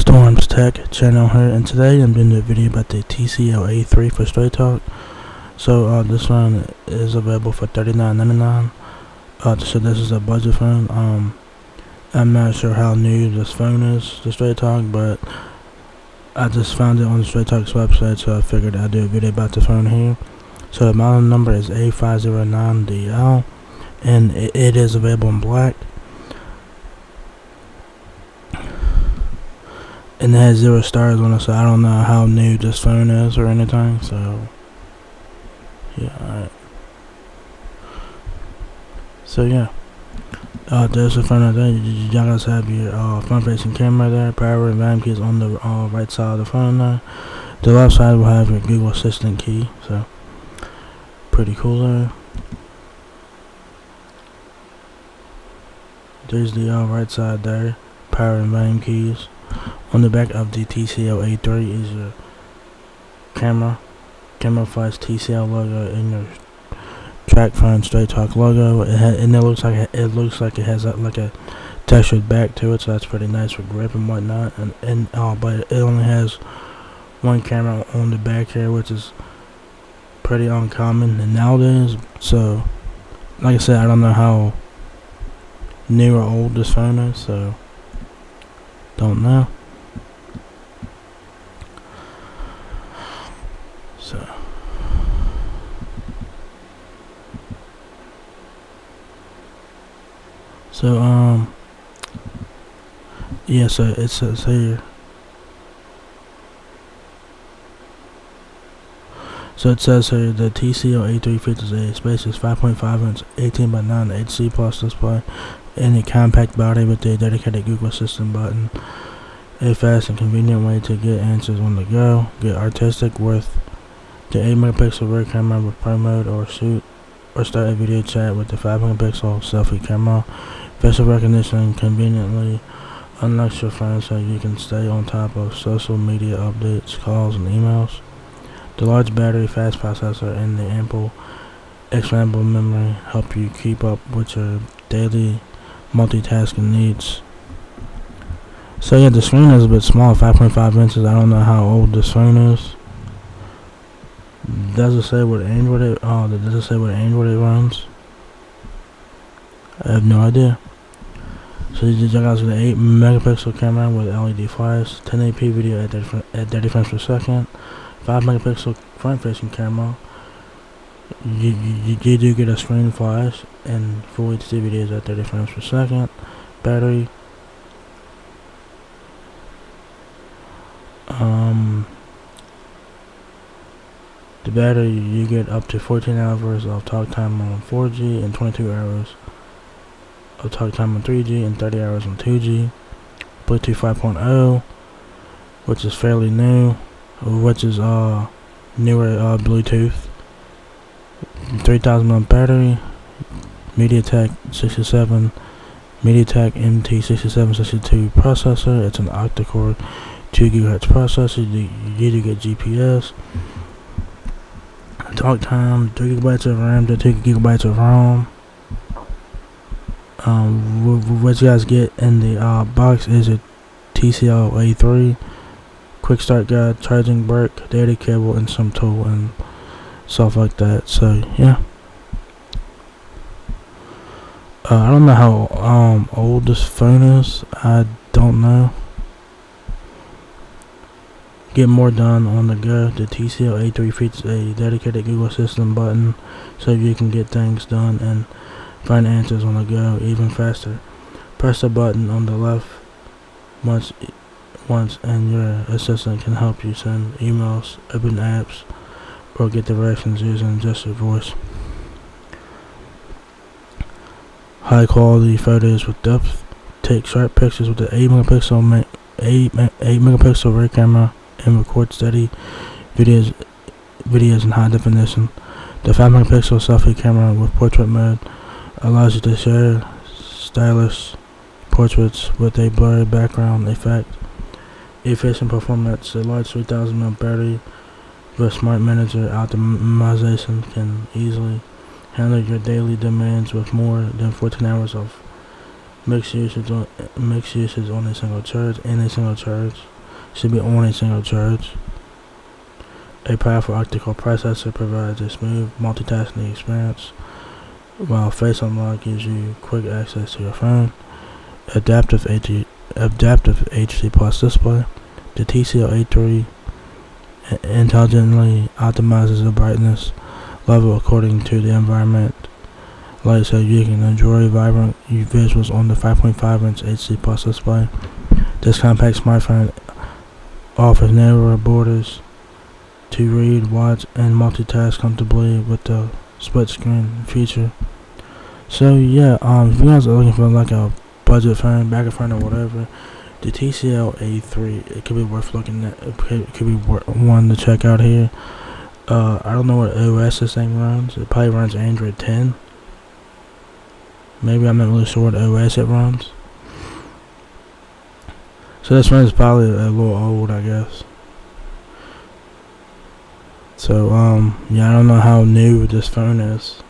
Storms Tech channel here, and today I'm doing a video about the TCL A3 for Straight Talk. So this phone is available for $39.99. So this is a budget phone. I'm not sure how new this phone is to Straight Talk, but I just found it on the Straight Talk's website, so I figured I'd do a video about the phone here. So the model number is A509DL, and it is available in black. And it has 0 stars on it, so I don't know how new this phone is or anything, so yeah, alright. So yeah, there's a phone right there. You guys have your front facing camera there, power and volume keys on the right side of the phone there. The left side will have your Google Assistant key, so pretty cool there. There's the right side there, power and volume keys. On the back of the TCL A3 is your camera flash TCL logo and your track phone Straight Talk logo. And it looks like it has like a textured back to it, so that's pretty nice for grip and whatnot. But it only has one camera on the back here, which is pretty uncommon nowadays. So, like I said, I don't know how new or old this phone is, so don't know. Yeah, so it says here. So it says here the TCL A3 features a spacious 5.5-inch 18:9 HC Plus display and a compact body with a dedicated Google Assistant button. A fast and convenient way to get answers on the go. Get artistic with the 8-megapixel rear camera with Pro mode, or start a video chat with the 5-megapixel selfie camera. Facial recognition conveniently unlocks your phone so you can stay on top of social media updates, calls, and emails. The large battery, fast processor, and the ample expandable memory help you keep up with your daily multitasking needs. So yeah, the screen is a bit small, 5.5 inches. I don't know how old this phone is. Does it say what Android it runs? I have no idea. So you check out the 8-megapixel camera with LED flash, 1080p video at 30 frames per second, 5-megapixel front-facing camera. You do get a screen flash and full HD videos at 30 frames per second. Battery. The battery, you get up to 14 hours of talk time on 4G and 22 hours of talk time on 3G and 30 hours on 2G. Bluetooth 5.0, which is fairly new, which is newer Bluetooth. 3000 mAh battery. MediaTek MT6762 processor. It's an octa-core 2 GHz processor. You do get GPS. Talk time, 3 GB of RAM to 2 GB of ROM. What you guys get in the box is a TCL A3, quick start guide, charging brick, data cable, and some tool and stuff like that. So yeah, I don't know how old this phone is. I don't know. Get more done on the go. The TCL A3 features a dedicated Google Assistant button so you can get things done and find answers on the go even faster. Press the button on the left once and your assistant can help you send emails, open apps, or get directions using just your voice. High quality photos with depth. Take sharp pictures with the 8-megapixel rear camera and record steady videos in high definition. The 5-megapixel selfie camera with portrait mode allows you to share stylish portraits with a blurry background effect. Efficient performance. A large 3000 mAh battery with Smart Manager optimization can easily handle your daily demands with more than 14 hours of Mixed usage on a single charge. In a single charge. Should be on a single charge. A powerful optical processor provides a smooth multitasking experience, while Face Unlock gives you quick access to your phone. Adaptive HD Plus display. The TCL A3 intelligently optimizes the brightness level according to the environment, light, so you can enjoy vibrant visuals on the 5.5-inch HD Plus display. This compact smartphone offers narrower borders to read, watch, and multitask comfortably with the split screen feature. So yeah, if you guys are looking for like a budget phone, backup phone, or whatever, the TCL A3, it could be worth looking at. It could be one to check out here. I don't know what OS this thing runs. It probably runs Android 10. Maybe I'm not really sure what OS it runs. So this phone is probably a little old, I guess. So yeah, I don't know how new this phone is.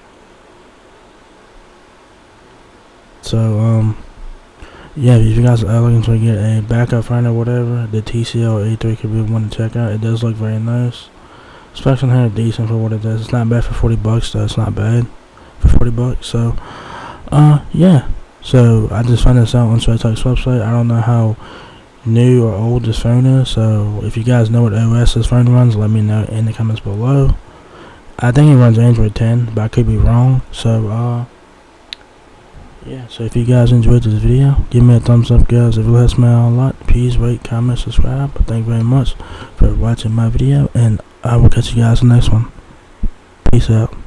So yeah, if you guys are looking to get a backup phone or whatever, the TCL A3 could be one to check out. It does look very nice. Specs on here are decent for what it does. It's not bad for $40 though. It's not bad for $40. So yeah. So I just found this out on SoTalk's website. I don't know how new or old this phone is, so if you guys know what OS this phone runs, let me know in the comments below. I think it runs Android 10, but I could be wrong. So yeah, so if you guys enjoyed this video, give me a thumbs up, guys. If it helps me out a lot, please rate, comment, subscribe. Thank you very much for watching my video, and I will catch you guys in the next one. Peace out.